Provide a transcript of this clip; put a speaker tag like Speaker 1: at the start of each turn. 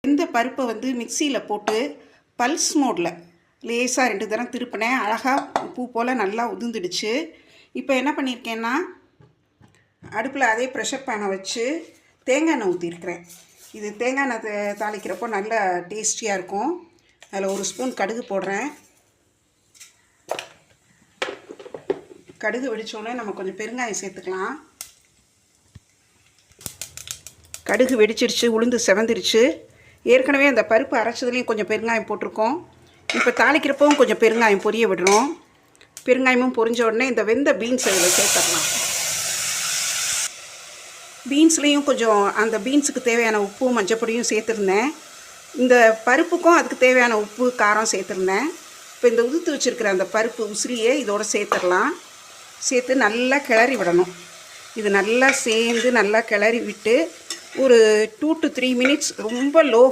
Speaker 1: இந்த பருப்பை வந்து மிக்சியில் போட்டு பல்ஸ் மோடில் லேசாக 2 தரம் திருப்பினேன். அழகாக பூ போல் நல்லா உதிர்ந்துடுச்சு. இப்போ என்ன பண்ணியிருக்கேன்னா, அடுப்பில் அதே ப்ரெஷர் பேனை வச்சு தேங்காய் எண்ணெய் ஊற்றிருக்கிறேன். இது தேங்காய் எண்ணெய் தாளிக்கிறப்போ நல்லா டேஸ்டியாக இருக்கும். அதில் 1 ஸ்பூன் கடுகு போடுறேன். கடுகு வெடித்தோடனே நம்ம கொஞ்சம் பெருங்காயம் சேர்த்துக்கலாம். கடுகு வெடிச்சிருச்சு, உளுந்து செவந்துருச்சு. ஏற்கனவே அந்த பருப்பு அரைச்சதுலேயும் கொஞ்சம் பெருங்காயம் போட்டிருக்கோம். இப்போ தாளிக்கிறப்பவும் கொஞ்சம் பெருங்காயம் பொரிய விடுறோம். பெருங்காயமும் பொரிஞ்ச உடனே இந்த வெந்த பீன்ஸ் இதில் சேர்த்துடலாம். பீன்ஸ்லேயும் கொஞ்சம் அந்த பீன்ஸுக்கு தேவையான உப்பு மஞ்சப்பொடியும் சேர்த்துருந்தேன். இந்த பருப்புக்கும் அதுக்கு தேவையான உப்பு காரம் சேர்த்துருந்தேன். இப்போ இந்த உதுத்து வச்சுருக்கிற அந்த பருப்பு உசிரியை இதோடு சேர்த்துடலாம். சேர்த்து நல்லா கிளறி விடணும். இது நல்லா சேர்ந்து நல்லா கிளறி விட்டு ஒரு 2 to 3 மினிட்ஸ் ரொம்ப லோ